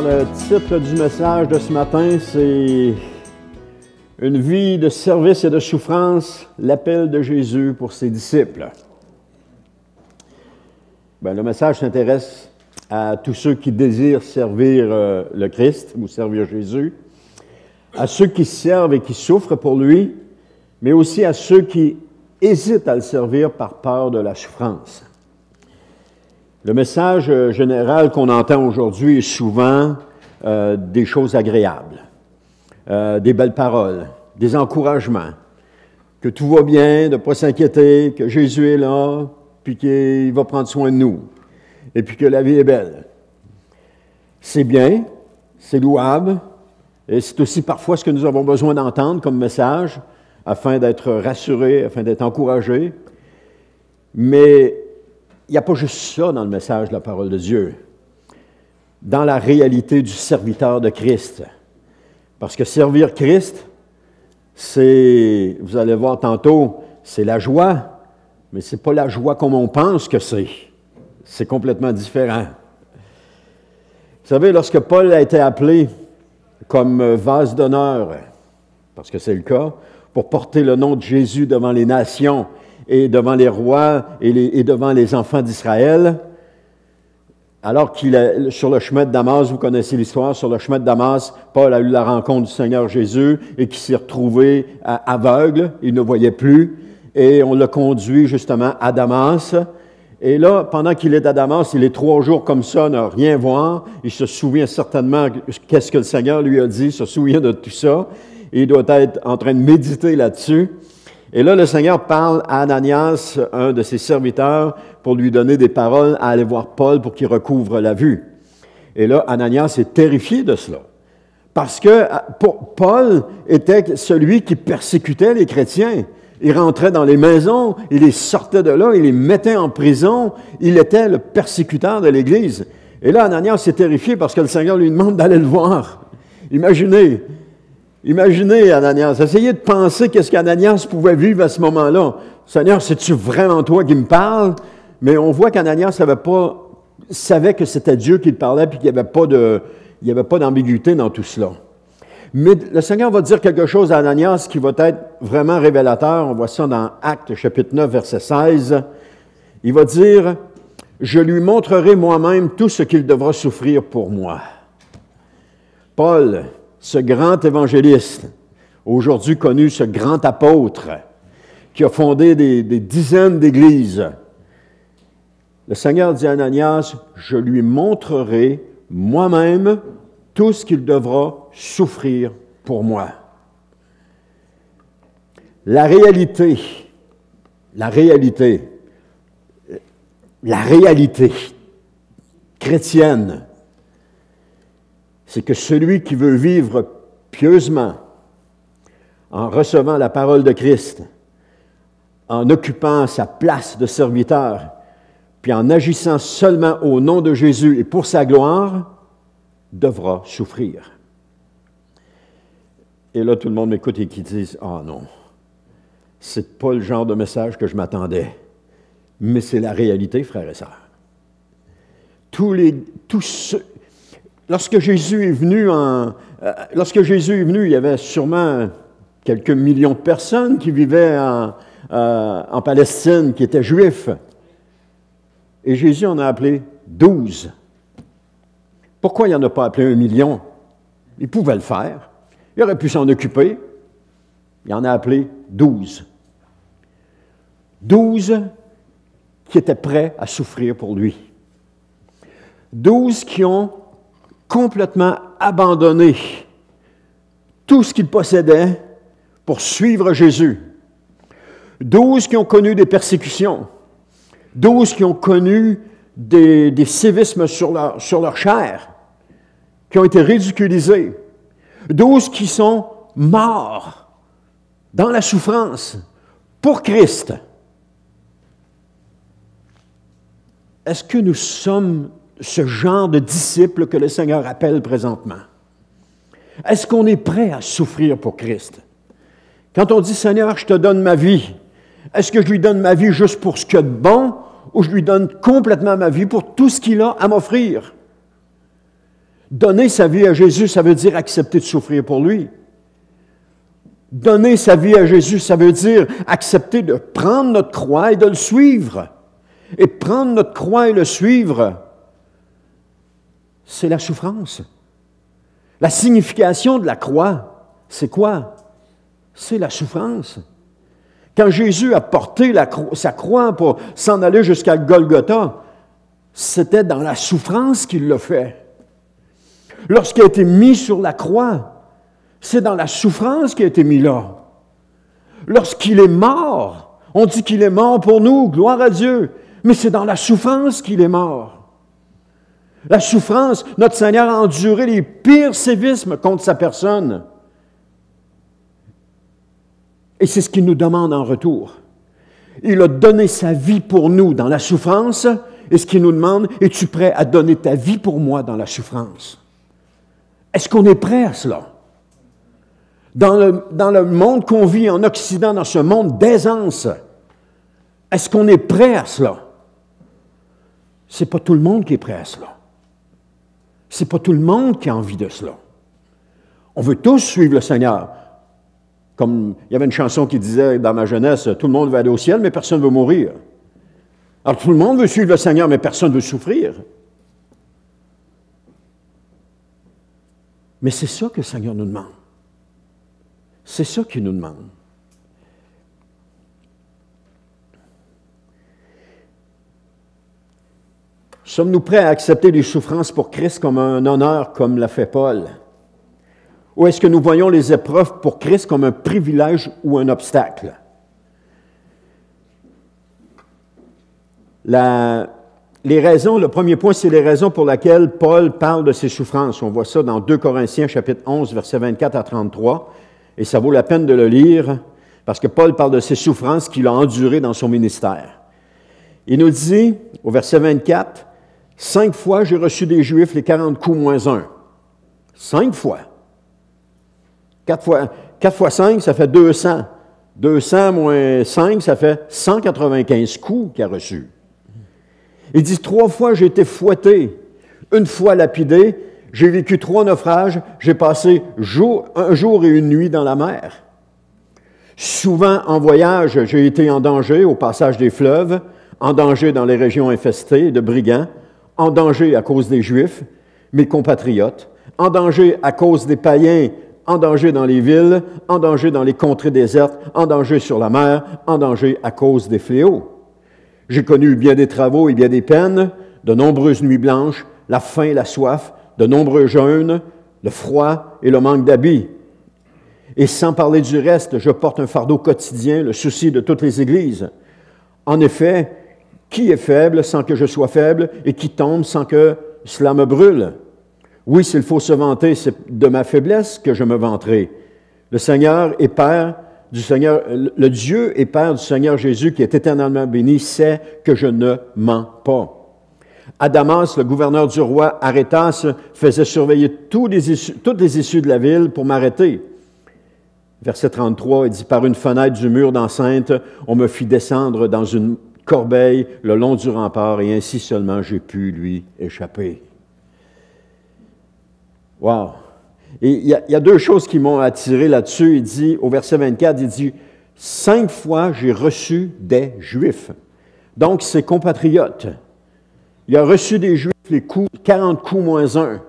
Alors, le titre du message de ce matin, c'est « Une vie de service et de souffrance, l'appel de Jésus pour ses disciples ». Le message s'intéresse à tous ceux qui désirent servir le Christ ou servir Jésus, à ceux qui servent et qui souffrent pour lui, mais aussi à ceux qui hésitent à le servir par peur de la souffrance. Le message général qu'on entend aujourd'hui est souvent des choses agréables, des belles paroles, des encouragements, que tout va bien, de ne pas s'inquiéter, que Jésus est là, puis qu'il va prendre soin de nous, et puis que la vie est belle. C'est bien, c'est louable, et c'est aussi parfois ce que nous avons besoin d'entendre comme message, afin d'être rassurés, afin d'être encouragés. Mais il n'y a pas juste ça dans le message de la parole de Dieu, dans la réalité du serviteur de Christ. Parce que servir Christ, c'est, vous allez voir tantôt, c'est la joie, mais ce n'est pas la joie comme on pense que c'est. C'est complètement différent. Vous savez, lorsque Paul a été appelé comme vase d'honneur, parce que c'est le cas, pour porter le nom de Jésus devant les nations et devant les rois et devant les enfants d'Israël, alors qu'il est sur le chemin de Damas, vous connaissez l'histoire, sur le chemin de Damas, Paul a eu la rencontre du Seigneur Jésus et qui s'est retrouvé aveugle, il ne voyait plus, et on l'a conduit justement à Damas. Et là, pendant qu'il est à Damas, il est 3 jours comme ça, ne rien voir, il se souvient certainement qu'est-ce que le Seigneur lui a dit, il se souvient de tout ça, et il doit être en train de méditer là-dessus. Et là, le Seigneur parle à Ananias, un de ses serviteurs, pour lui donner des paroles à aller voir Paul pour qu'il recouvre la vue. Et là, Ananias est terrifié de cela. Parce que Paul était celui qui persécutait les chrétiens. Il rentrait dans les maisons, il les sortait de là, il les mettait en prison. Il était le persécuteur de l'Église. Et là, Ananias est terrifié parce que le Seigneur lui demande d'aller le voir. Imaginez, Ananias, essayez de penser qu'est-ce qu'Ananias pouvait vivre à ce moment-là. Seigneur, c'est-tu vraiment toi qui me parles? Mais on voit qu'Ananias savait que c'était Dieu qui le parlait puis qu'il n'y avait pas d'ambiguïté dans tout cela. Mais le Seigneur va dire quelque chose à Ananias qui va être vraiment révélateur. On voit ça dans Actes chapitre 9, verset 16. Il va dire, « Je lui montrerai moi-même tout ce qu'il devra souffrir pour moi. » Paul, ce grand évangéliste, aujourd'hui connu, ce grand apôtre, qui a fondé des dizaines d'églises. Le Seigneur dit à Ananias, « Je lui montrerai moi-même tout ce qu'il devra souffrir pour moi. » La réalité chrétienne, c'est que celui qui veut vivre pieusement, en recevant la parole de Christ, en occupant sa place de serviteur, puis en agissant seulement au nom de Jésus et pour sa gloire, devra souffrir. Et là, tout le monde m'écoute et qui disent, « Ah non, c'est pas le genre de message que je m'attendais. » Mais c'est la réalité, frères et sœurs. Lorsque Jésus est venu, il y avait sûrement quelques millions de personnes qui vivaient en Palestine, qui étaient juifs. Et Jésus en a appelé 12. Pourquoi il n'en a pas appelé 1 million? Il pouvait le faire. Il aurait pu s'en occuper. Il en a appelé 12. 12 qui étaient prêts à souffrir pour lui. 12 qui ont complètement abandonné tout ce qu'ils possédaient pour suivre Jésus. 12 qui ont connu des persécutions. 12 qui ont connu des sévices sur leur chair, qui ont été ridiculisés. 12 qui sont morts dans la souffrance pour Christ. Est-ce que nous sommes ce genre de disciples que le Seigneur appelle présentement? Est-ce qu'on est prêt à souffrir pour Christ? Quand on dit « Seigneur, je te donne ma vie », est-ce que je lui donne ma vie juste pour ce qu'il y a de bon ou je lui donne complètement ma vie pour tout ce qu'il a à m'offrir? Donner sa vie à Jésus, ça veut dire accepter de souffrir pour lui. Donner sa vie à Jésus, ça veut dire accepter de prendre notre croix et de le suivre. Et prendre notre croix et le suivre, c'est la souffrance. La signification de la croix, c'est quoi? C'est la souffrance. Quand Jésus a porté sa croix pour s'en aller jusqu'à Golgotha, c'était dans la souffrance qu'il l'a fait. Lorsqu'il a été mis sur la croix, c'est dans la souffrance qu'il a été mis là. Lorsqu'il est mort, on dit qu'il est mort pour nous, gloire à Dieu, mais c'est dans la souffrance qu'il est mort. La souffrance, notre Seigneur a enduré les pires sévices contre sa personne. Et c'est ce qu'il nous demande en retour. Il a donné sa vie pour nous dans la souffrance, et ce qu'il nous demande, es-tu prêt à donner ta vie pour moi dans la souffrance? Est-ce qu'on est prêt à cela? Dans le monde qu'on vit en Occident, dans ce monde d'aisance, est-ce qu'on est prêt à cela? Ce n'est pas tout le monde qui est prêt à cela. Ce n'est pas tout le monde qui a envie de cela. On veut tous suivre le Seigneur. Comme il y avait une chanson qui disait dans ma jeunesse, tout le monde veut aller au ciel, mais personne ne veut mourir. Alors tout le monde veut suivre le Seigneur, mais personne ne veut souffrir. Mais c'est ça que le Seigneur nous demande. C'est ça qu'il nous demande. Sommes-nous prêts à accepter les souffrances pour Christ comme un honneur, comme l'a fait Paul? Ou est-ce que nous voyons les épreuves pour Christ comme un privilège ou un obstacle? Les raisons, le premier point, c'est les raisons pour lesquelles Paul parle de ses souffrances. On voit ça dans 2 Corinthiens, chapitre 11, versets 24 à 33, et ça vaut la peine de le lire, parce que Paul parle de ses souffrances qu'il a endurées dans son ministère. Il nous dit, au verset 24, « 5 fois j'ai reçu des Juifs les 40 coups moins 1. » 5 fois. 4 fois 5, ça fait 200. 200 moins 5, ça fait 195 coups qu'il a reçus. Il dit, 3 fois j'ai été fouetté, 1 fois lapidé, j'ai vécu 3 naufrages, j'ai passé un jour et une nuit dans la mer. Souvent en voyage, j'ai été en danger au passage des fleuves, en danger dans les régions infestées de brigands, en danger à cause des Juifs, mes compatriotes, en danger à cause des païens, en danger dans les villes, en danger dans les contrées désertes, en danger sur la mer, en danger à cause des fléaux. J'ai connu bien des travaux et bien des peines, de nombreuses nuits blanches, la faim et la soif, de nombreux jeûnes, le froid et le manque d'habits. Et sans parler du reste, je porte un fardeau quotidien, le souci de toutes les églises. En effet, qui est faible sans que je sois faible, et qui tombe sans que cela me brûle? Oui, s'il faut se vanter, c'est de ma faiblesse que je me vanterai. Le Seigneur et Père du Seigneur, le Dieu et Père du Seigneur Jésus, qui est éternellement béni, sait que je ne mens pas. À Damas, le gouverneur du roi Arétas faisait surveiller toutes les issues de la ville pour m'arrêter. Verset 33, il dit, « Par une fenêtre du mur d'enceinte, on me fit descendre dans une corbeille le long du rempart, et ainsi seulement j'ai pu lui échapper. » Wow! Et il y a 2 choses qui m'ont attiré là-dessus. Il dit, au verset 24, il dit, « 5 fois j'ai reçu des Juifs. » Donc, ses compatriotes. Il a reçu des Juifs les 40 coups moins 1.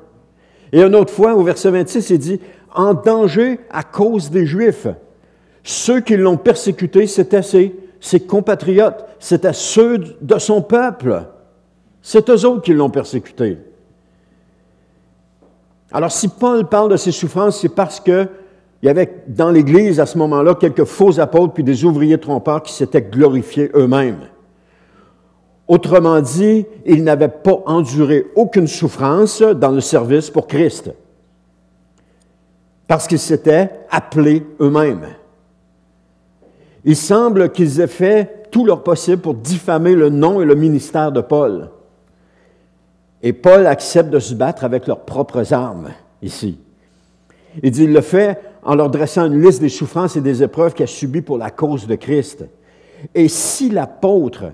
Et une autre fois, au verset 26, il dit, « En danger à cause des Juifs. » Ceux qui l'ont persécuté, c'était ses compatriotes, c'était ceux de son peuple. C'est eux autres qui l'ont persécuté. Alors, si Paul parle de ses souffrances, c'est parce qu'il y avait dans l'Église, à ce moment-là, quelques faux apôtres puis des ouvriers trompeurs qui s'étaient glorifiés eux-mêmes. Autrement dit, ils n'avaient pas enduré aucune souffrance dans le service pour Christ, parce qu'ils s'étaient appelés eux-mêmes. Il semble qu'ils aient fait tout leur possible pour diffamer le nom et le ministère de Paul. Et Paul accepte de se battre avec leurs propres armes, ici. Il dit, il le fait en leur dressant une liste des souffrances et des épreuves qu'il a subies pour la cause de Christ. Et si l'apôtre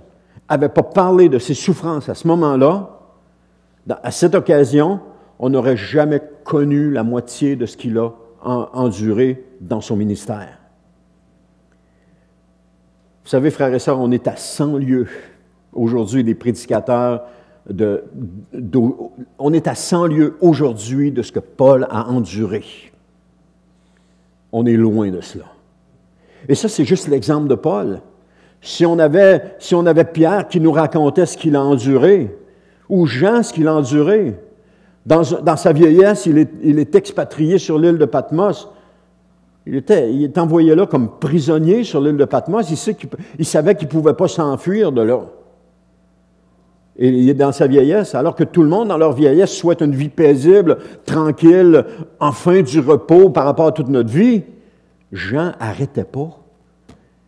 n'avait pas parlé de ses souffrances à ce moment-là, à cette occasion, on n'aurait jamais connu la moitié de ce qu'il a enduré dans son ministère. Vous savez, frères et sœurs, on est à 100 lieues aujourd'hui des prédicateurs, on est à 100 lieues aujourd'hui de ce que Paul a enduré. On est loin de cela. Et ça, c'est juste l'exemple de Paul. Si on avait Pierre qui nous racontait ce qu'il a enduré, ou Jean ce qu'il a enduré, dans sa vieillesse, il est expatrié sur l'île de Patmos. Il est envoyé là comme prisonnier sur l'île de Patmos. Il savait qu'il ne pouvait pas s'enfuir de là. Et il est dans sa vieillesse, alors que tout le monde, dans leur vieillesse, souhaite une vie paisible, tranquille, enfin du repos par rapport à toute notre vie. Jean n'arrêtait pas.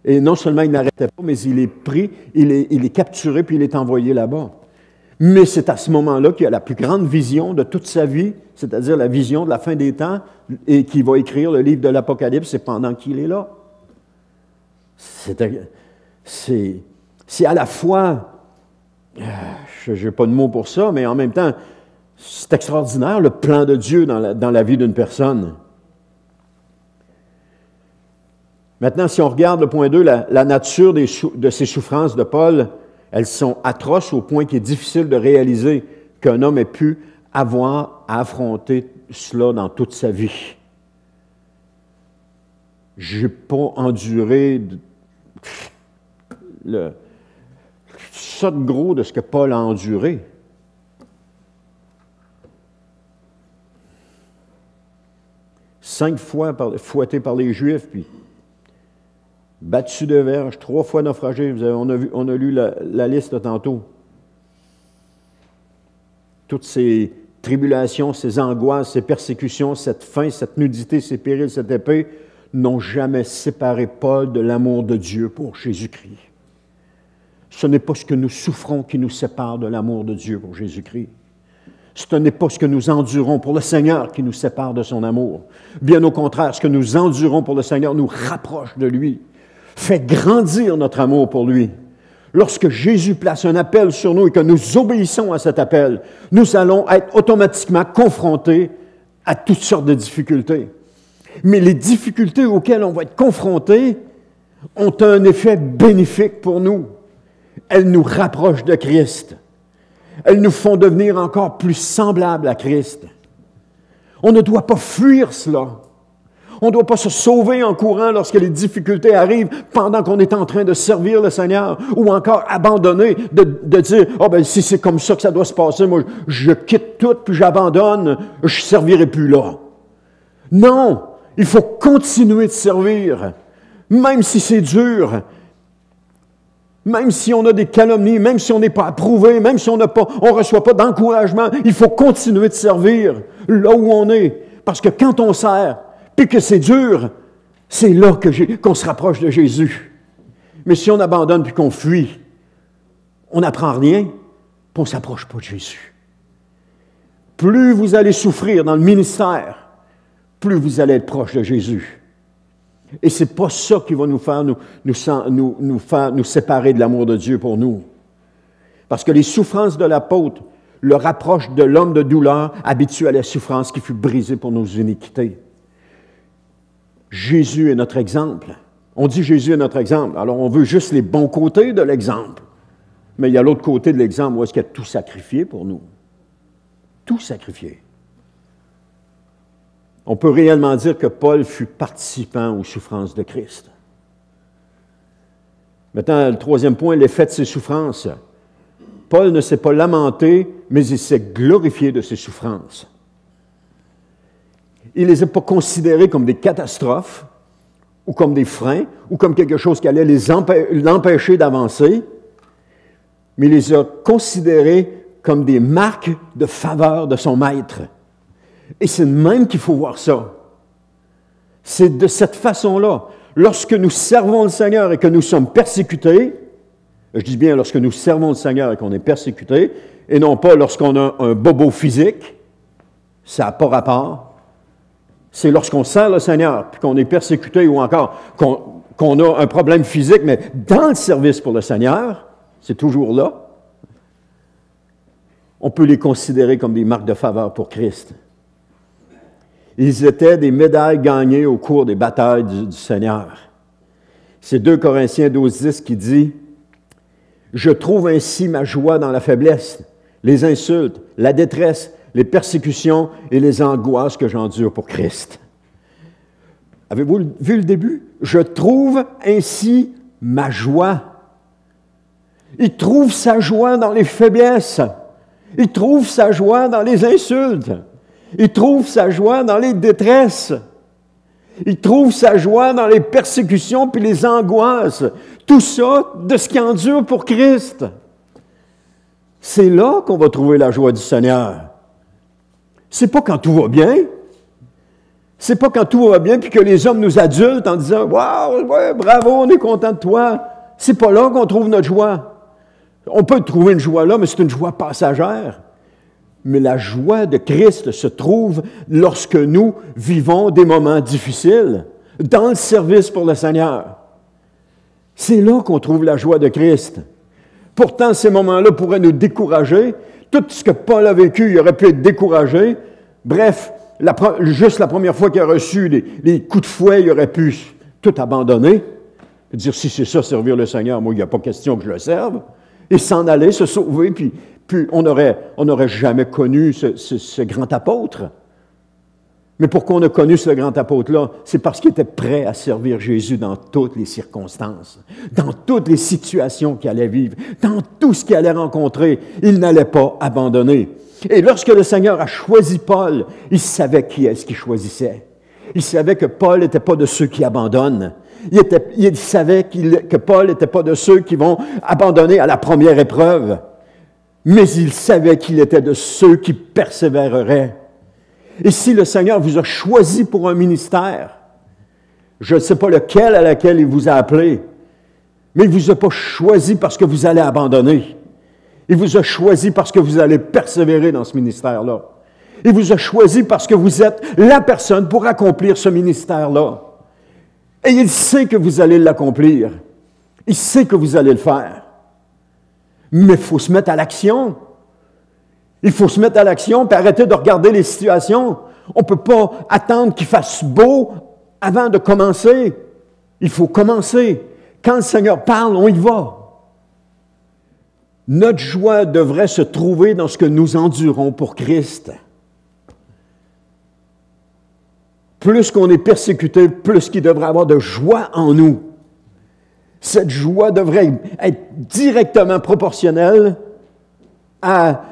Et non seulement il n'arrêtait pas, mais il est pris, il est capturé, puis il est envoyé là-bas. Mais c'est à ce moment-là qu'il a la plus grande vision de toute sa vie, c'est-à-dire la vision de la fin des temps, et qu'il va écrire le livre de l'Apocalypse, c'est pendant qu'il est là. C'est à la fois, je n'ai pas de mots pour ça, mais en même temps, c'est extraordinaire le plan de Dieu dans la vie d'une personne. Maintenant, si on regarde le point 2, la nature de ces souffrances de Paul, elles sont atroces au point qu'il est difficile de réaliser qu'un homme ait pu avoir à affronter cela dans toute sa vie. Je n'ai pas enduré ça de gros de ce que Paul a enduré. Cinq fois fouetté par les Juifs, puis battu de verge, 3 fois naufragé. On a lu la liste tantôt. Toutes ces tribulations, ces angoisses, ces persécutions, cette faim, cette nudité, ces périls, cette épée, n'ont jamais séparé Paul de l'amour de Dieu pour Jésus-Christ. Ce n'est pas ce que nous souffrons qui nous sépare de l'amour de Dieu pour Jésus-Christ. Ce n'est pas ce que nous endurons pour le Seigneur qui nous sépare de son amour. Bien au contraire, ce que nous endurons pour le Seigneur nous rapproche de lui, fait grandir notre amour pour lui. Lorsque Jésus place un appel sur nous et que nous obéissons à cet appel, nous allons être automatiquement confrontés à toutes sortes de difficultés. Mais les difficultés auxquelles on va être confrontés ont un effet bénéfique pour nous. Elles nous rapprochent de Christ. Elles nous font devenir encore plus semblables à Christ. On ne doit pas fuir cela. On ne doit pas se sauver en courant lorsque les difficultés arrivent pendant qu'on est en train de servir le Seigneur, ou encore abandonner, de dire « Ah ben si c'est comme ça que ça doit se passer, moi je quitte tout puis j'abandonne, je ne servirai plus là. » Non, il faut continuer de servir, même si c'est dur, même si on a des calomnies, même si on n'est pas approuvé, même si on ne reçoit pas d'encouragement, il faut continuer de servir là où on est, parce que quand on sert, puis que c'est dur, c'est là qu'on se rapproche de Jésus. Mais si on abandonne puis qu'on fuit, on n'apprend rien, puis on ne s'approche pas de Jésus. Plus vous allez souffrir dans le ministère, plus vous allez être proche de Jésus. Et ce n'est pas ça qui va nous faire nous séparer de l'amour de Dieu pour nous. Parce que les souffrances de l'apôtre le rapprochent de l'homme de douleur habitué à la souffrance qui fut brisé pour nos iniquités. Jésus est notre exemple. On dit Jésus est notre exemple. Alors, on veut juste les bons côtés de l'exemple. Mais il y a l'autre côté de l'exemple où est-ce qu'il a tout sacrifié pour nous. Tout sacrifié. On peut réellement dire que Paul fut participant aux souffrances de Christ. Maintenant, le troisième point, l'effet de ses souffrances. Paul ne s'est pas lamenté, mais il s'est glorifié de ses souffrances. Il ne les a pas considérées comme des catastrophes, ou comme des freins, ou comme quelque chose qui allait l'empêcher d'avancer, mais il les a considérées comme des marques de faveur de son maître. Et c'est de même qu'il faut voir ça. C'est de cette façon-là. Lorsque nous servons le Seigneur et que nous sommes persécutés, je dis bien lorsque nous servons le Seigneur et qu'on est persécutés, et non pas lorsqu'on a un bobo physique, ça n'a pas rapport. C'est lorsqu'on sert le Seigneur, puis qu'on est persécuté, ou encore qu'on a un problème physique, mais dans le service pour le Seigneur, c'est toujours là. on peut les considérer comme des marques de faveur pour Christ. Ils étaient des médailles gagnées au cours des batailles du Seigneur. C'est 2 Corinthiens 12:10 qui dit « Je trouve ainsi ma joie dans la faiblesse, les insultes, la détresse, les persécutions et les angoisses que j'endure pour Christ. » Avez-vous vu le début? « Je trouve ainsi ma joie. » Il trouve sa joie dans les faiblesses. Il trouve sa joie dans les insultes. Il trouve sa joie dans les détresses. Il trouve sa joie dans les persécutions puis les angoisses. Tout ça de ce qu'il endure pour Christ. C'est là qu'on va trouver la joie du Seigneur. C'est pas quand tout va bien. C'est pas quand tout va bien puis que les hommes nous adultent en disant « Wow, ouais, bravo, on est content de toi. » C'est pas là qu'on trouve notre joie. On peut trouver une joie là, mais c'est une joie passagère. Mais la joie de Christ se trouve lorsque nous vivons des moments difficiles, dans le service pour le Seigneur. C'est là qu'on trouve la joie de Christ. Pourtant, ces moments-là pourraient nous décourager. Tout ce que Paul a vécu, il aurait pu être découragé. Bref, juste la première fois qu'il a reçu les coups de fouet, il aurait pu tout abandonner. Dire, si c'est ça, servir le Seigneur, moi, il n'y a pas question que je le serve. Et s'en aller, se sauver, puis on n'aurait jamais connu ce grand apôtre. Mais pourquoi on a connu ce grand apôtre-là? C'est parce qu'il était prêt à servir Jésus dans toutes les circonstances, dans toutes les situations qu'il allait vivre, dans tout ce qu'il allait rencontrer. Il n'allait pas abandonner. Et lorsque le Seigneur a choisi Paul, il savait qui est-ce qu'il choisissait. Il savait que Paul n'était pas de ceux qui abandonnent. Il savait que Paul n'était pas de ceux qui vont abandonner à la première épreuve. Mais il savait qu'il était de ceux qui persévéreraient. Et si le Seigneur vous a choisi pour un ministère, je ne sais pas lequel à laquelle il vous a appelé, mais il ne vous a pas choisi parce que vous allez abandonner. Il vous a choisi parce que vous allez persévérer dans ce ministère-là. Il vous a choisi parce que vous êtes la personne pour accomplir ce ministère-là. Et il sait que vous allez l'accomplir. Il sait que vous allez le faire. Mais il faut se mettre à l'action. Il faut se mettre à l'action et arrêter de regarder les situations. On ne peut pas attendre qu'il fasse beau avant de commencer. Il faut commencer. Quand le Seigneur parle, on y va. Notre joie devrait se trouver dans ce que nous endurons pour Christ. Plus qu'on est persécuté, plus qu'il devrait avoir de joie en nous. Cette joie devrait être directement proportionnelle à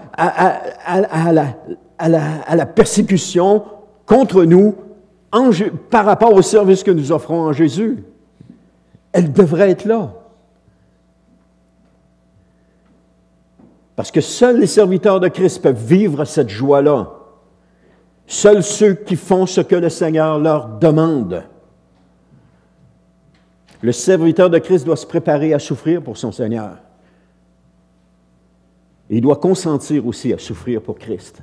la persécution contre nous par rapport au service que nous offrons en Jésus. Elle devrait être là. Parce que seuls les serviteurs de Christ peuvent vivre cette joie-là. Seuls ceux qui font ce que le Seigneur leur demande. Le serviteur de Christ doit se préparer à souffrir pour son Seigneur. Et il doit consentir aussi à souffrir pour Christ.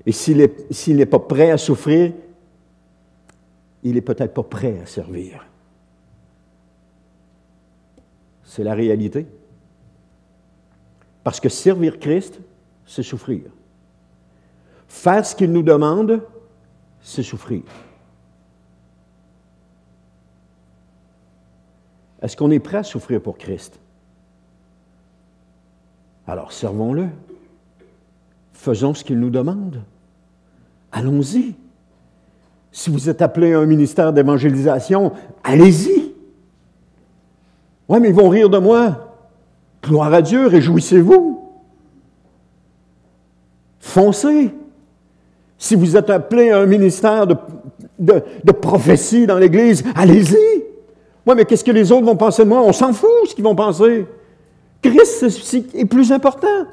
Et s'il n'est pas prêt à souffrir, il n'est peut-être pas prêt à servir. C'est la réalité. Parce que servir Christ, c'est souffrir. Faire ce qu'il nous demande, c'est souffrir. Est-ce qu'on est prêt à souffrir pour Christ? Alors servons-le. Faisons ce qu'il nous demande. Allons-y. Si vous êtes appelé à un ministère d'évangélisation, allez-y. Oui, mais ils vont rire de moi. Gloire à Dieu, réjouissez-vous. Foncez. Si vous êtes appelé à un ministère de prophétie dans l'Église, allez-y. Oui, mais qu'est-ce que les autres vont penser de moi? On s'en fout ce qu'ils vont penser. Christ est plus important.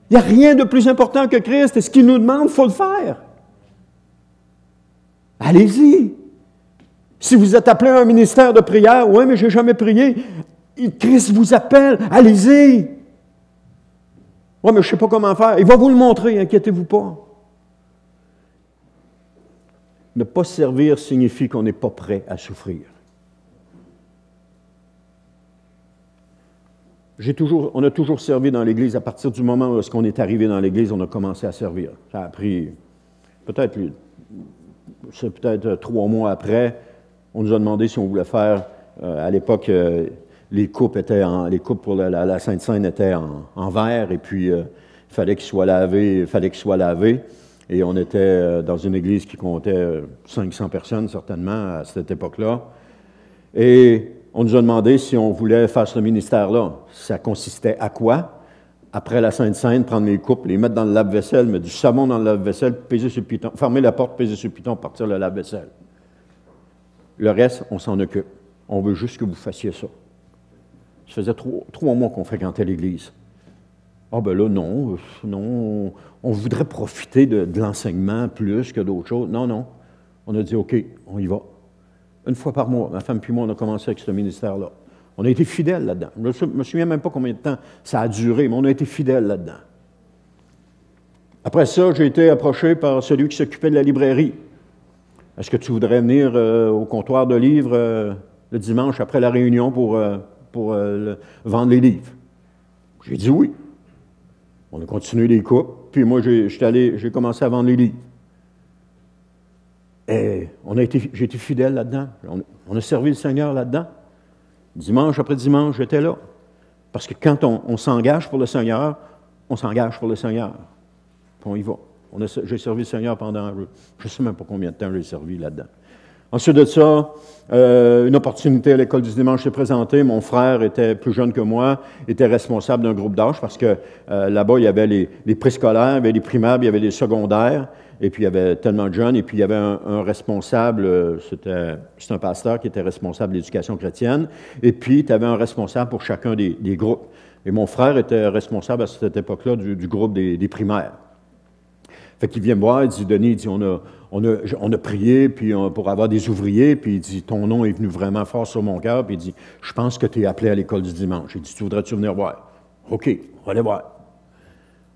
Il n'y a rien de plus important que Christ. Et ce qu'il nous demande, il faut le faire. Allez-y. Si vous êtes appelé à un ministère de prière, oui, mais je n'ai jamais prié. Christ vous appelle. Allez-y. Oui, mais je ne sais pas comment faire. Il va vous le montrer, inquiétez-vous pas. Ne pas servir signifie qu'on n'est pas prêt à souffrir. on a toujours servi dans l'Église. À partir du moment où on est arrivé dans l'Église, on a commencé à servir. Ça a pris c'est peut-être 3 mois après, on nous a demandé si on voulait faire, à l'époque, les coupes pour la Sainte Seine étaient en verre, et puis il fallait qu'ils soient lavés, et on était dans une église qui comptait 500 personnes, certainement, à cette époque-là. Et on nous a demandé si on voulait faire ce ministère-là. Ça consistait à quoi? Après la Sainte Seine, prendre les coupes, les mettre dans le lave-vaisselle, mettre du savon dans le lave-vaisselle, peser sur le piton, fermer la porte, peser sur le piton, partir le lave-vaisselle. Le reste, on s'en occupe. On veut juste que vous fassiez ça. Ça faisait 3 mois qu'on fréquentait l'Église. Ah ben là, non, on voudrait profiter de l'enseignement plus que d'autres choses. Non. On a dit, OK, on y va. Une fois par mois, ma femme puis moi, on a commencé avec ce ministère-là. On a été fidèles là-dedans. Je ne me souviens même pas combien de temps ça a duré, mais on a été fidèles là-dedans. Après ça, j'ai été approché par celui qui s'occupait de la librairie. Est-ce que tu voudrais venir au comptoir de livres le dimanche après la réunion pour vendre les livres? J'ai dit oui. On a continué les coupes, puis moi, j'ai commencé à vendre les livres. Et j'ai été fidèle là-dedans. On a servi le Seigneur là-dedans. Dimanche après dimanche, j'étais là. Parce que quand on s'engage pour le Seigneur, on s'engage pour le Seigneur. Puis on y va. J'ai servi le Seigneur pendant, je ne sais même pas combien de temps j'ai servi là-dedans. Ensuite de ça, une opportunité à l'école du dimanche s'est présentée. Mon frère était plus jeune que moi, était responsable d'un groupe d'âge parce que là-bas, il y avait les préscolaires, il y avait les primaires, il y avait les secondaires, et puis il y avait tellement de jeunes, et puis il y avait un responsable, c'est un pasteur qui était responsable de l'éducation chrétienne, et puis tu avais un responsable pour chacun des groupes. Et mon frère était responsable à cette époque-là du groupe des primaires. Fait qu'il vient me voir, il dit, Denis, il dit, on a prié puis pour avoir des ouvriers, puis il dit, ton nom est venu vraiment fort sur mon cœur, puis il dit, je pense que tu es appelé à l'école du dimanche. Il dit, tu voudrais-tu venir voir? OK, on va aller voir.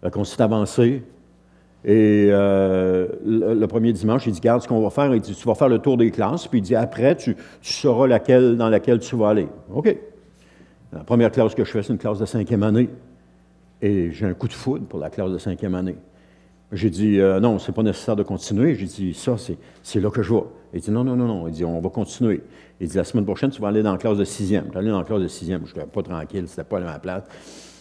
Fait qu'on s'est avancé, et le premier dimanche, il dit, regarde ce qu'on va faire, il dit, tu vas faire le tour des classes, puis il dit, après, tu sauras dans laquelle tu vas aller. OK. La première classe que je fais, c'est une classe de 5e année, et j'ai un coup de foudre pour la classe de 5e année. J'ai dit, non, c'est pas nécessaire de continuer. J'ai dit, ça, c'est là que je vais. Il dit, non. Il dit, on va continuer. Il dit, la semaine prochaine, tu vas aller dans la classe de 6e. Tu vas aller dans la classe de 6e. Je n'étais pas tranquille, c'était pas à ma place.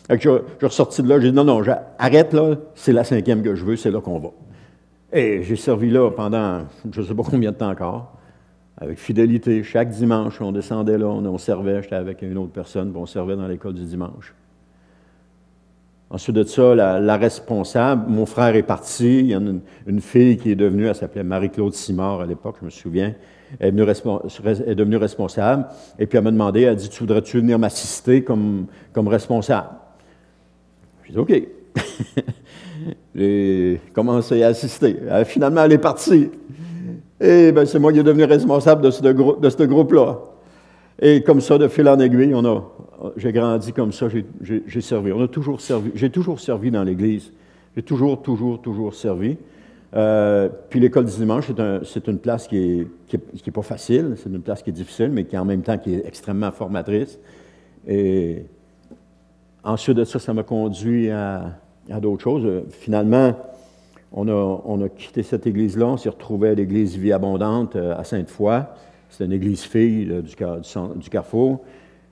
Fait que j'ai ressorti de là, j'ai dit, non, arrête là, c'est la 5e que je veux, c'est là qu'on va. Et j'ai servi là pendant, je ne sais pas combien de temps encore, avec fidélité. Chaque dimanche, on descendait là, on servait, j'étais avec une autre personne, puis on servait dans l'école du dimanche. Ensuite de ça, la responsable, mon frère est parti, il y en a une fille qui est devenue, elle s'appelait Marie-Claude Simard à l'époque, je me souviens, elle est devenue responsable, et puis elle m'a demandé, elle dit, tu voudrais-tu venir m'assister comme responsable? J'ai dit, OK. J'ai commencé à assister. Finalement, elle est partie. Et bien, c'est moi qui est devenu responsable de ce groupe-là. Et comme ça, de fil en aiguille, j'ai grandi comme ça, j'ai servi. On a toujours servi. J'ai toujours servi dans l'Église. J'ai toujours servi. Puis l'école du dimanche, c'est une place qui est pas facile. C'est une place qui est difficile, mais qui en même temps qui est extrêmement formatrice. Et ensuite de ça, ça m'a conduit à d'autres choses. Finalement, on a quitté cette église-là. On s'est retrouvé à l'église Vie Abondante à Sainte-Foy. C'était une église fille du Carrefour.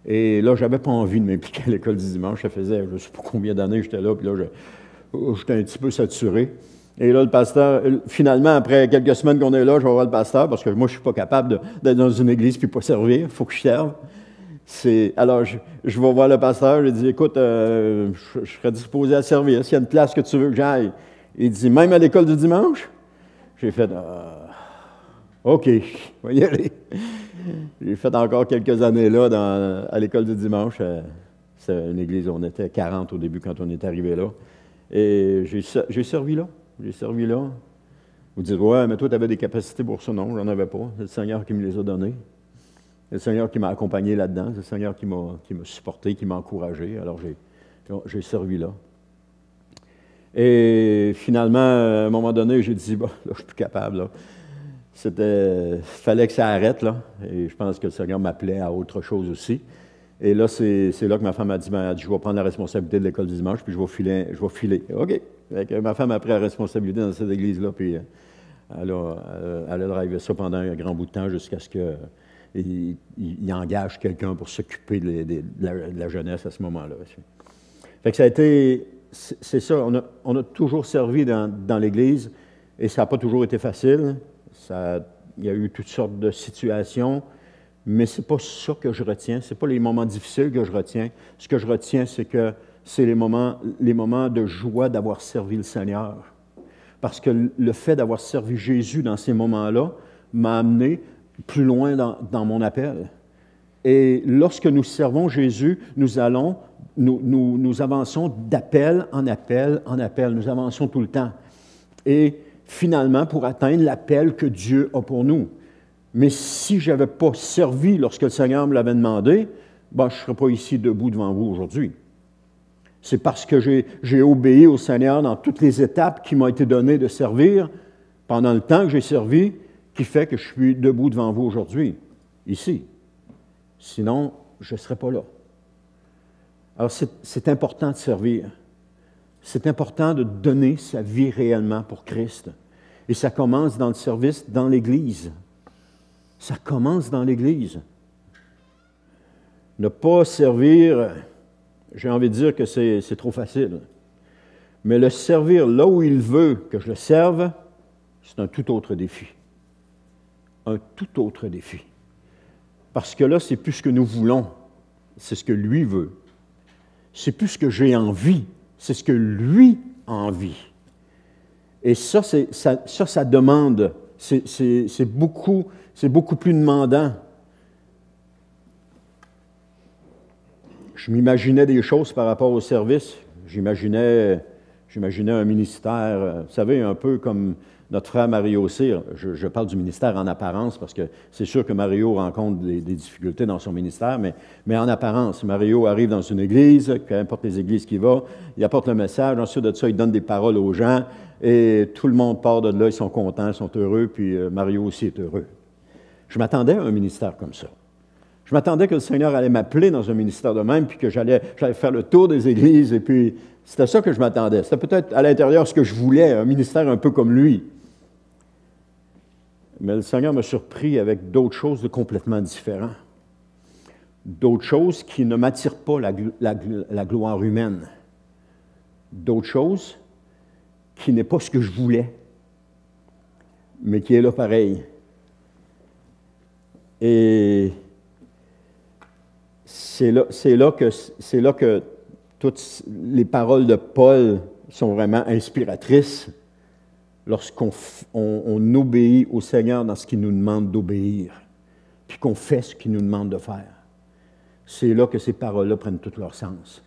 Et là, je n'avais pas envie de m'impliquer à l'école du dimanche. Ça faisait, je ne sais pas combien d'années que j'étais là, puis là, j'étais un petit peu saturé. Et là, le pasteur, finalement, après quelques semaines qu'on est là, je vais voir le pasteur, parce que moi, je ne suis pas capable d'être dans une église puis pas servir. Il faut que je serve. Alors, je vais voir le pasteur, je lui dis, écoute, je serais disposé à servir. S'il y a une place que tu veux que j'aille. Il dit, même à l'école du dimanche? J'ai fait, OK, on va y aller. J'ai fait encore quelques années là à l'école du dimanche. C'est une église, on était 40 au début quand on est arrivé là. Et j'ai servi là. Vous dites, ouais, mais toi, tu avais des capacités pour ça. Non, j'en avais pas. C'est le Seigneur qui me les a données. C'est le Seigneur qui m'a accompagné là-dedans. C'est le Seigneur qui m'a supporté, qui m'a encouragé. Alors, j'ai servi là. Et finalement, à un moment donné, j'ai dit, bon, là, je suis plus capable, là. Fallait que ça arrête, là. Et je pense que le Seigneur m'appelait à autre chose aussi. Et là, c'est là que ma femme a dit, ben, je vais prendre la responsabilité de l'école du dimanche, puis je vais filer. OK. Ma femme a pris la responsabilité dans cette église-là, puis elle a drivé ça pendant un grand bout de temps jusqu'à ce qu'il engage quelqu'un pour s'occuper de la jeunesse à ce moment-là. Fait que ça a été, c'est ça, on a toujours servi dans l'Église et ça n'a pas toujours été facile. Il y a eu toutes sortes de situations, mais ce n'est pas ça que je retiens, ce n'est pas les moments difficiles que je retiens. Ce que je retiens, c'est que c'est les moments de joie d'avoir servi le Seigneur. Parce que le fait d'avoir servi Jésus dans ces moments-là m'a amené plus loin dans mon appel. Et lorsque nous servons Jésus, nous avançons d'appel en appel en appel. Nous avançons tout le temps. Et finalement, pour atteindre l'appel que Dieu a pour nous. Mais si je n'avais pas servi lorsque le Seigneur me l'avait demandé, ben, je ne serais pas ici debout devant vous aujourd'hui. C'est parce que j'ai obéi au Seigneur dans toutes les étapes qui m'ont été données de servir pendant le temps que j'ai servi, qui fait que je suis debout devant vous aujourd'hui, ici. Sinon, je ne serais pas là. Alors, c'est important de servir. C'est important de donner sa vie réellement pour Christ. Et ça commence dans le service dans l'Église. Ça commence dans l'Église. Ne pas servir, j'ai envie de dire que c'est trop facile. Mais le servir là où il veut que je le serve, c'est un tout autre défi. Un tout autre défi. Parce que là, c'est plus ce que nous voulons, c'est ce que lui veut. C'est plus ce que j'ai envie, c'est ce que lui a envie. Et ça demande, c'est beaucoup plus demandant. Je m'imaginais des choses par rapport au service. J'imaginais un ministère, vous savez, un peu comme notre frère Mario Cyr. Je parle du ministère en apparence parce que c'est sûr que Mario rencontre des difficultés dans son ministère, mais en apparence. Mario arrive dans une église, peu importe les églises qu'il va, il apporte le message, ensuite de ça, il donne des paroles aux gens et tout le monde part de là, ils sont contents, ils sont heureux, puis Mario aussi est heureux. Je m'attendais à un ministère comme ça. Je m'attendais que le Seigneur allait m'appeler dans un ministère de même, puis que j'allais faire le tour des églises, et puis c'était ça que je m'attendais. C'était peut-être à l'intérieur ce que je voulais, un ministère un peu comme lui. Mais le Seigneur m'a surpris avec d'autres choses de complètement différentes. D'autres choses qui ne m'attirent pas la gloire humaine. D'autres choses qui n'est pas ce que je voulais, mais qui est là pareil. Et c'est là que toutes les paroles de Paul sont vraiment inspiratrices lorsqu'on obéit au Seigneur dans ce qu'il nous demande d'obéir, puis qu'on fait ce qu'il nous demande de faire. C'est là que ces paroles-là prennent tout leur sens.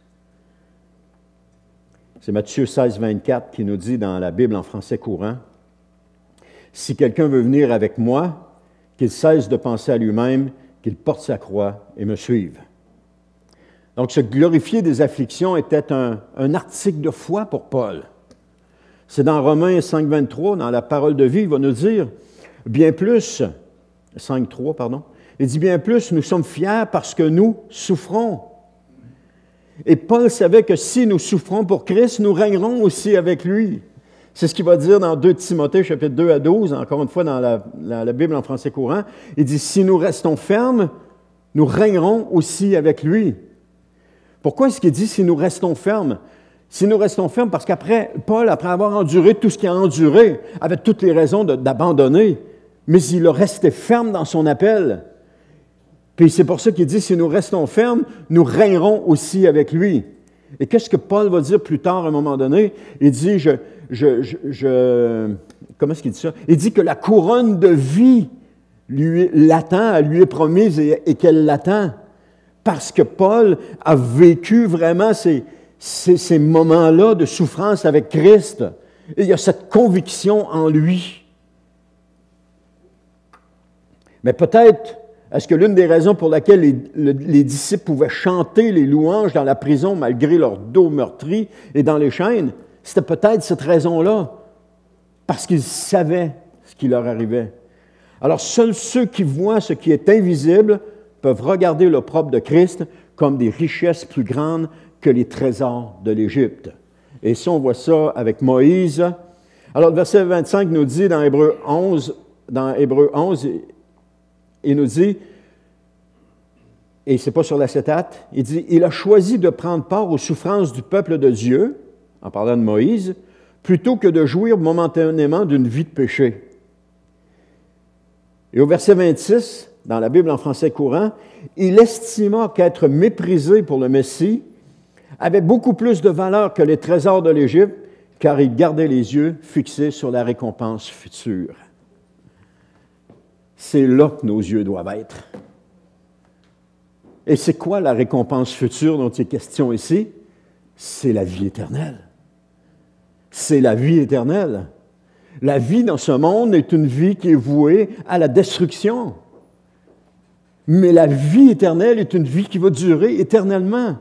C'est Matthieu 16, 24 qui nous dit dans la Bible en français courant, « Si quelqu'un veut venir avec moi, qu'il cesse de penser à lui-même, qu'il porte sa croix et me suive. » Donc, se glorifier des afflictions était un article de foi pour Paul. C'est dans Romains 5, 23, dans la parole de vie, il va nous dire, bien plus, 5, 3, pardon, il dit bien plus, nous sommes fiers parce que nous souffrons. Et Paul savait que si nous souffrons pour Christ, nous régnerons aussi avec lui. C'est ce qu'il va dire dans 2 Timothée, chapitre 2 à 12, encore une fois dans la Bible en français courant. Il dit, si nous restons fermes, nous régnerons aussi avec lui. Pourquoi est-ce qu'il dit si nous restons fermes? Si nous restons fermes, parce qu'après, Paul, après avoir enduré tout ce qu'il a enduré, avait toutes les raisons d'abandonner, mais il a resté ferme dans son appel. Puis c'est pour ça qu'il dit, si nous restons fermes, nous régnerons aussi avec lui. Et qu'est-ce que Paul va dire plus tard, à un moment donné? Il dit, comment est-ce qu'il dit ça? Il dit que la couronne de vie l'attend, elle lui est promise et qu'elle l'attend. Parce que Paul a vécu vraiment ces moments-là de souffrance avec Christ. Et il y a cette conviction en lui. Mais peut-être, est-ce que l'une des raisons pour laquelle les disciples pouvaient chanter les louanges dans la prison malgré leur dos meurtri et dans les chaînes, c'était peut-être cette raison-là. Parce qu'ils savaient ce qui leur arrivait. Alors, seuls ceux qui voient ce qui est invisible peuvent regarder l'opprobre de Christ, comme des richesses plus grandes que les trésors de l'Égypte. Et ça, on voit ça avec Moïse. Alors, le verset 25 nous dit dans Hébreux 11, il nous dit, et c'est pas sur l'acétate, il dit, « Il a choisi de prendre part aux souffrances du peuple de Dieu, en parlant de Moïse, plutôt que de jouir momentanément d'une vie de péché. » Et au verset 26, dans la Bible en français courant, « Il estima qu'être méprisé pour le Messie avait beaucoup plus de valeur que les trésors de l'Égypte, car il gardait les yeux fixés sur la récompense future. » C'est là que nos yeux doivent être. Et c'est quoi la récompense future dont il est question ici? C'est la vie éternelle. C'est la vie éternelle. La vie dans ce monde est une vie qui est vouée à la destruction. Mais la vie éternelle est une vie qui va durer éternellement.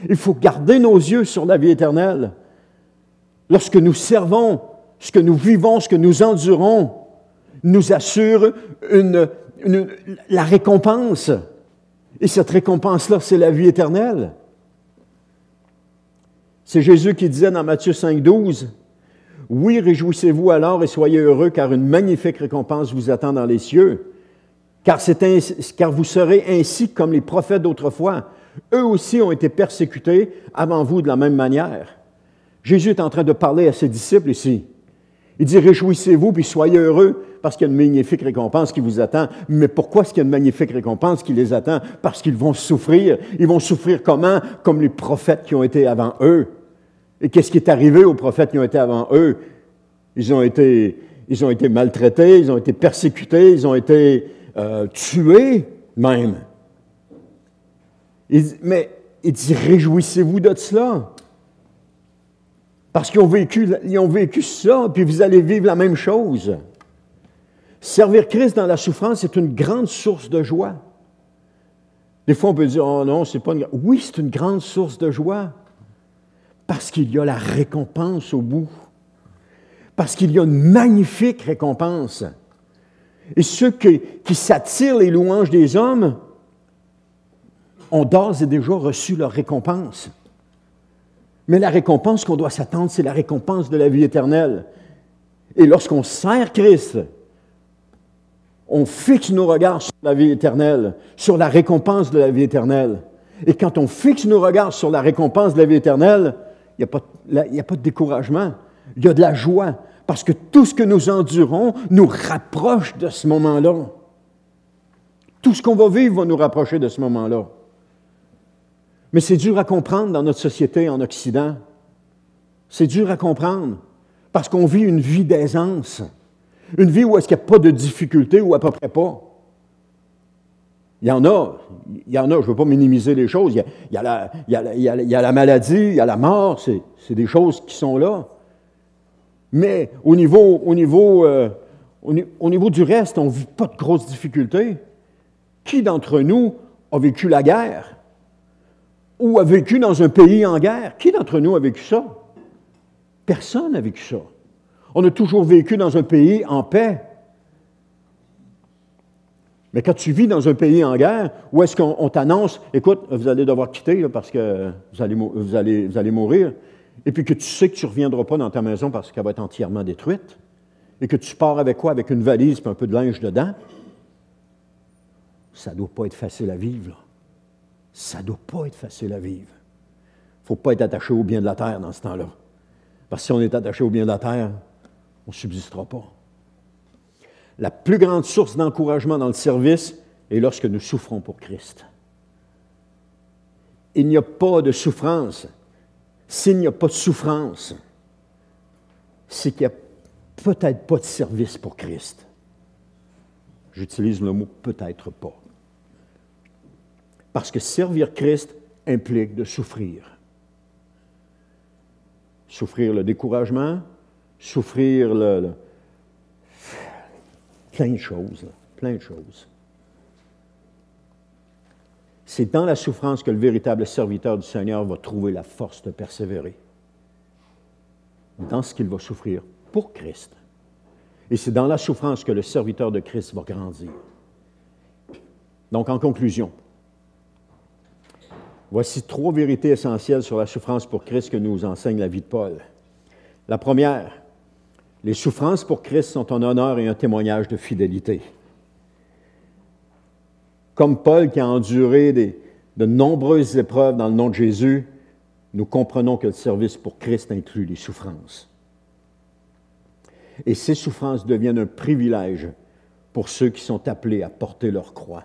Il faut garder nos yeux sur la vie éternelle. Lorsque nous servons, ce que nous vivons, ce que nous endurons, nous assure la récompense. Et cette récompense-là, c'est la vie éternelle. C'est Jésus qui disait dans Matthieu 5, 12, « Oui, réjouissez-vous alors et soyez heureux, car une magnifique récompense vous attend dans les cieux. Car vous serez ainsi comme les prophètes d'autrefois. Eux aussi ont été persécutés avant vous de la même manière. » Jésus est en train de parler à ses disciples ici. Il dit, « Réjouissez-vous puis soyez heureux, parce qu'il y a une magnifique récompense qui vous attend. » Mais pourquoi est-ce qu'il y a une magnifique récompense qui les attend? Parce qu'ils vont souffrir. Ils vont souffrir comment? Comme les prophètes qui ont été avant eux. Et qu'est-ce qui est arrivé aux prophètes qui ont été avant eux? Ils ont été maltraités, ils ont été persécutés, ils ont été tués même. Mais il dit, réjouissez-vous de cela. Parce qu'ils ont vécu ça, puis vous allez vivre la même chose. Servir Christ dans la souffrance est une grande source de joie. Des fois, on peut dire, oh non, c'est pas une... Oui, c'est une grande source de joie. Parce qu'il y a la récompense au bout. Parce qu'il y a une magnifique récompense. Et ceux qui s'attirent les louanges des hommes ont d'ores et déjà reçu leur récompense. Mais la récompense qu'on doit s'attendre, c'est la récompense de la vie éternelle. Et lorsqu'on sert Christ, on fixe nos regards sur la vie éternelle, sur la récompense de la vie éternelle. Et quand on fixe nos regards sur la récompense de la vie éternelle, il n'y a pas de découragement, il y a de la joie, parce que tout ce que nous endurons nous rapproche de ce moment-là. Tout ce qu'on va vivre va nous rapprocher de ce moment-là. Mais c'est dur à comprendre dans notre société en Occident. C'est dur à comprendre, parce qu'on vit une vie d'aisance. Une vie où est-ce qu'il n'y a pas de difficultés, ou à peu près pas. Il y en a, je ne veux pas minimiser les choses. Il y a la maladie, il y a la mort, c'est des choses qui sont là. Mais au niveau du reste, on ne vit pas de grosses difficultés. Qui d'entre nous a vécu la guerre? Ou a vécu dans un pays en guerre? Qui d'entre nous a vécu ça? Personne n'a vécu ça. On a toujours vécu dans un pays en paix. Mais quand tu vis dans un pays en guerre, où est-ce qu'on t'annonce, écoute, vous allez devoir quitter là, parce que vous allez mourir, et puis que tu sais que tu ne reviendras pas dans ta maison parce qu'elle va être entièrement détruite, et que tu pars avec quoi? Avec une valise et un peu de linge dedans. Ça ne doit pas être facile à vivre, là. Ça ne doit pas être facile à vivre. Il ne faut pas être attaché au bien de la terre dans ce temps-là. Parce que si on est attaché au bien de la terre, on ne subsistera pas. La plus grande source d'encouragement dans le service est lorsque nous souffrons pour Christ. Il n'y a pas de souffrance. S'il n'y a pas de souffrance, c'est qu'il n'y a peut-être pas de service pour Christ. J'utilise le mot « peut-être pas ». Parce que servir Christ implique de souffrir. Souffrir le découragement, souffrir plein de choses, là, plein de choses. C'est dans la souffrance que le véritable serviteur du Seigneur va trouver la force de persévérer. Dans ce qu'il va souffrir pour Christ. Et c'est dans la souffrance que le serviteur de Christ va grandir. Donc, en conclusion, Voici 3 vérités essentielles sur la souffrance pour Christ que nous enseigne la vie de Paul. La première, les souffrances pour Christ sont un honneur et un témoignage de fidélité. Comme Paul qui a enduré de nombreuses épreuves dans le nom de Jésus, nous comprenons que le service pour Christ inclut les souffrances. Et ces souffrances deviennent un privilège pour ceux qui sont appelés à porter leur croix,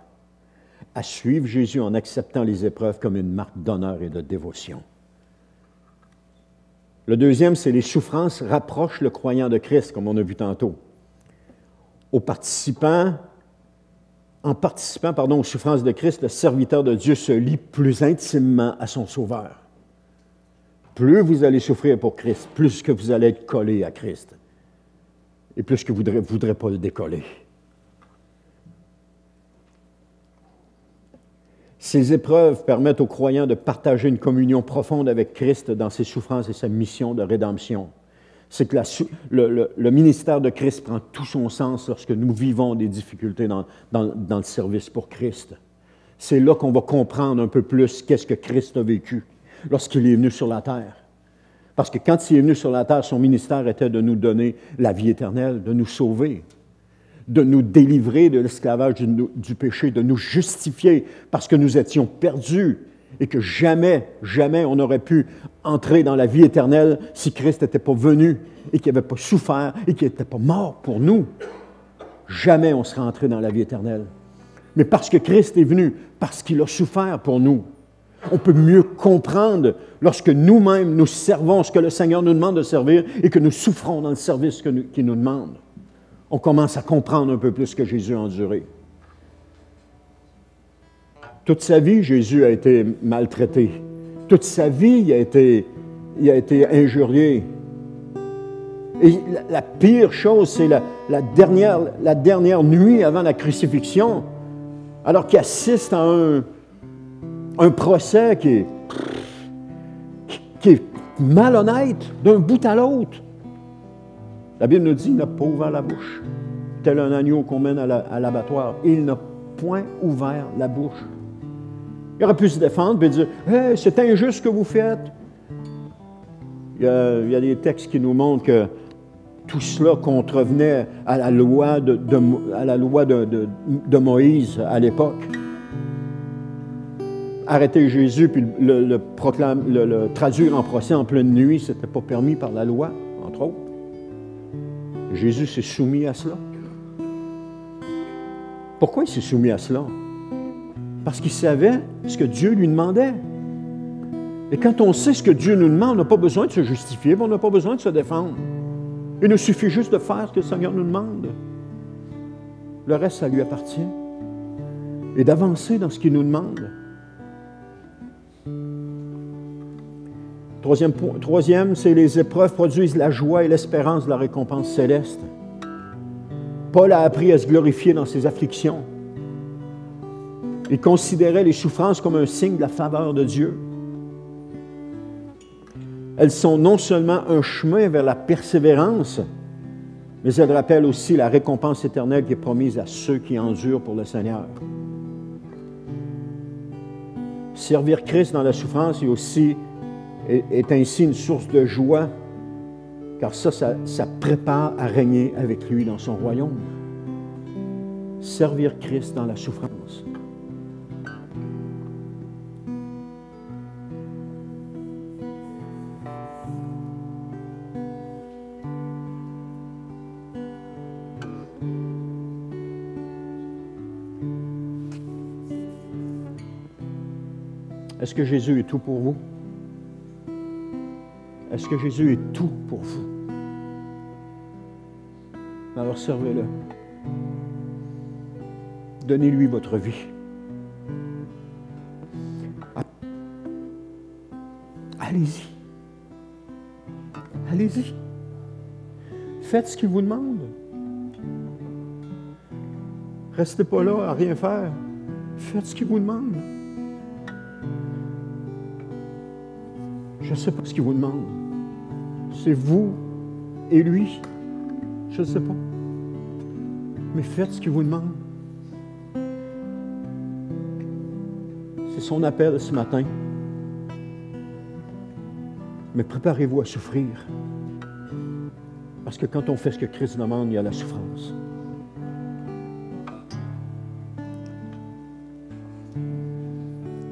à suivre Jésus en acceptant les épreuves comme une marque d'honneur et de dévotion. Le deuxième, c'est les souffrances rapprochent le croyant de Christ, comme on a vu tantôt. En participant aux souffrances de Christ, le serviteur de Dieu se lie plus intimement à son Sauveur. Plus vous allez souffrir pour Christ, plus que vous allez être collé à Christ. Et plus que vous ne voudrez pas le décoller. Ces épreuves permettent aux croyants de partager une communion profonde avec Christ dans ses souffrances et sa mission de rédemption. C'est que le ministère de Christ prend tout son sens lorsque nous vivons des difficultés dans le service pour Christ. C'est là qu'on va comprendre un peu plus qu'est-ce que Christ a vécu lorsqu'il est venu sur la terre. Parce que quand il est venu sur la terre, son ministère était de nous donner la vie éternelle, de nous sauver, de nous délivrer de l'esclavage du péché, de nous justifier parce que nous étions perdus et que jamais, jamais on n'aurait pu entrer dans la vie éternelle si Christ n'était pas venu et qu'il n'avait pas souffert et qu'il n'était pas mort pour nous. Jamais on serait entré dans la vie éternelle. Mais parce que Christ est venu, parce qu'il a souffert pour nous, on peut mieux comprendre lorsque nous-mêmes nous servons ce que le Seigneur nous demande de servir et que nous souffrons dans le service qu'il nous demande. On commence à comprendre un peu plus ce que Jésus a enduré. Toute sa vie, Jésus a été maltraité. Toute sa vie, il a été injurié. Et la pire chose, c'est la dernière nuit avant la crucifixion, alors qu'il assiste à un procès qui est malhonnête d'un bout à l'autre. La Bible nous dit, il n'a pas ouvert la bouche, tel un agneau qu'on mène à l'abattoir. Il n'a point ouvert la bouche. Il aurait pu se défendre et dire, « Hey, c'est injuste ce que vous faites. » Il y a des textes qui nous montrent que tout cela contrevenait à la loi de Moïse à l'époque. Arrêter Jésus puis le traduire en procès en pleine nuit, ce n'était pas permis par la loi, entre autres. Jésus s'est soumis à cela. Pourquoi il s'est soumis à cela? Parce qu'il savait ce que Dieu lui demandait. Et quand on sait ce que Dieu nous demande, on n'a pas besoin de se justifier, on n'a pas besoin de se défendre. Il nous suffit juste de faire ce que le Seigneur nous demande. Le reste, ça lui appartient. Et d'avancer dans ce qu'il nous demande. Troisième, c'est les épreuves produisent la joie et l'espérance de la récompense céleste. Paul a appris à se glorifier dans ses afflictions. Il considérait les souffrances comme un signe de la faveur de Dieu. Elles sont non seulement un chemin vers la persévérance, mais elles rappellent aussi la récompense éternelle qui est promise à ceux qui endurent pour le Seigneur. Servir Christ dans la souffrance est ainsi une source de joie, car ça prépare à régner avec lui dans son royaume. Servir Christ dans la souffrance. Est-ce que Jésus est tout pour vous? Est-ce que Jésus est tout pour vous? Alors servez-le. Donnez-lui votre vie. Allez-y. Allez-y. Faites ce qu'il vous demande. Restez pas là à rien faire. Faites ce qu'il vous demande. Je ne sais pas ce qu'il vous demande. C'est vous et lui. Je ne sais pas. Mais faites ce qu'il vous demande. C'est son appel ce matin. Mais préparez-vous à souffrir. Parce que quand on fait ce que Christ demande, il y a la souffrance.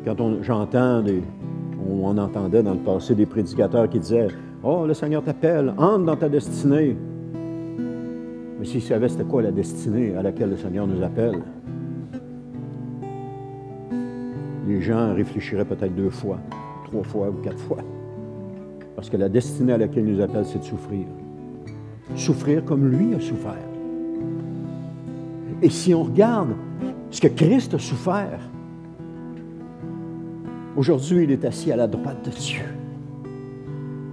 Quand j'entends on entendait dans le passé des prédicateurs qui disaient « Oh, le Seigneur t'appelle, entre dans ta destinée. » Mais s'ils savaient c'était quoi la destinée à laquelle le Seigneur nous appelle, les gens réfléchiraient peut-être 2 fois, 3 fois ou 4 fois. Parce que la destinée à laquelle il nous appelle, c'est de souffrir. Souffrir comme lui a souffert. Et si on regarde ce que Christ a souffert, aujourd'hui, il est assis à la droite de Dieu.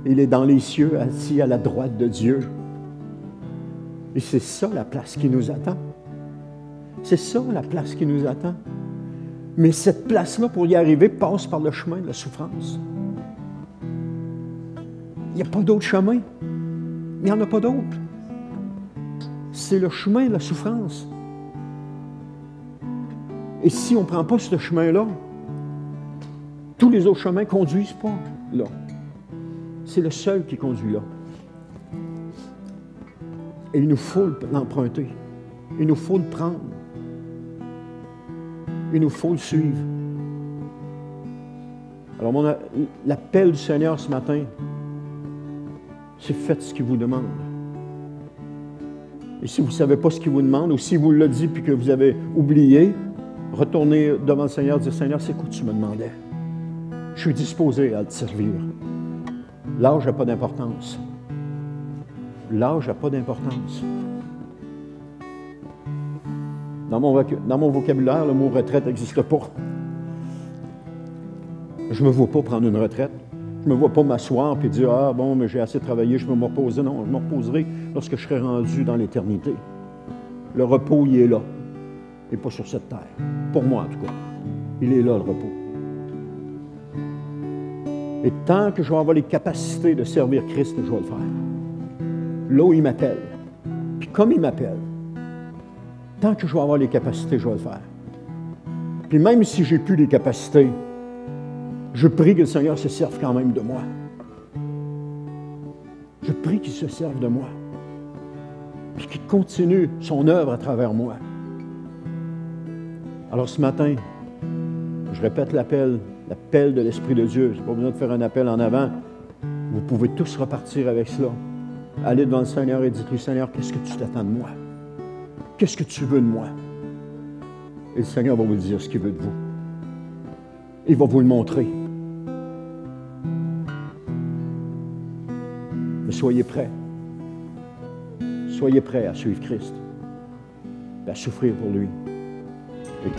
Il est dans les cieux, assis à la droite de Dieu. Et c'est ça la place qui nous attend. C'est ça la place qui nous attend. Mais cette place-là, pour y arriver, passe par le chemin de la souffrance. Il n'y a pas d'autre chemin. Il n'y en a pas d'autre. C'est le chemin de la souffrance. Et si on ne prend pas ce chemin-là, tous les autres chemins ne conduisent pas là. C'est le seul qui conduit là. Et il nous faut l'emprunter. Il nous faut le prendre. Il nous faut le suivre. Alors, l'appel du Seigneur ce matin, c'est faites ce qu'il vous demande. Et si vous ne savez pas ce qu'il vous demande, ou si vous l'a dit puis que vous avez oublié, retournez devant le Seigneur et dire « Seigneur, c'est quoi que tu me demandais? Je suis disposé à te servir. » L'âge n'a pas d'importance. L'âge n'a pas d'importance. Dans mon vocabulaire, le mot retraite n'existe pas. Je ne me vois pas prendre une retraite. Je ne me vois pas m'asseoir et dire « Ah bon, mais j'ai assez travaillé, je vais me reposer. » Non, je me reposerai lorsque je serai rendu dans l'éternité. Le repos, il est là. Et pas sur cette terre. Pour moi, en tout cas. Il est là, le repos. Et tant que je vais avoir les capacités de servir Christ, je vais le faire. Là où il m'appelle. Puis comme il m'appelle, tant que je vais avoir les capacités, je vais le faire. Puis même si je n'ai plus les capacités, je prie que le Seigneur se serve quand même de moi. Je prie qu'il se serve de moi. Puis qu'il continue son œuvre à travers moi. Alors ce matin, je répète l'appel de l'Esprit de Dieu. Je n'ai pas besoin de faire un appel en avant. Vous pouvez tous repartir avec cela. Allez devant le Seigneur et dites-lui, Seigneur, qu'est-ce que tu t'attends de moi? Qu'est-ce que tu veux de moi? Et le Seigneur va vous dire ce qu'il veut de vous. Il va vous le montrer. Mais soyez prêts. Soyez prêts à suivre Christ, à souffrir pour lui. Et